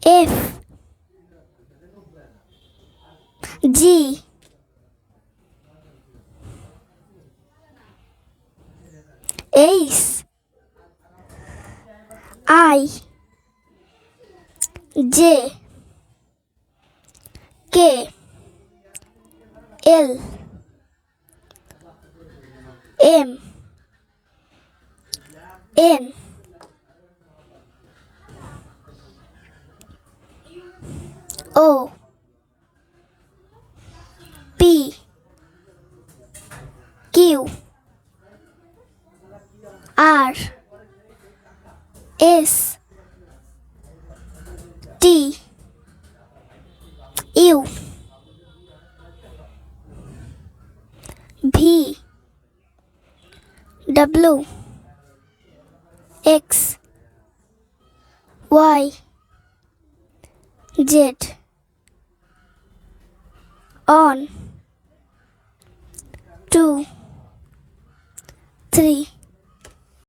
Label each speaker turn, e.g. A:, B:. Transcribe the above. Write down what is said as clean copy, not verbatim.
A: F G H I J K L M N O P Q R S T U V W X Y Z on 2 3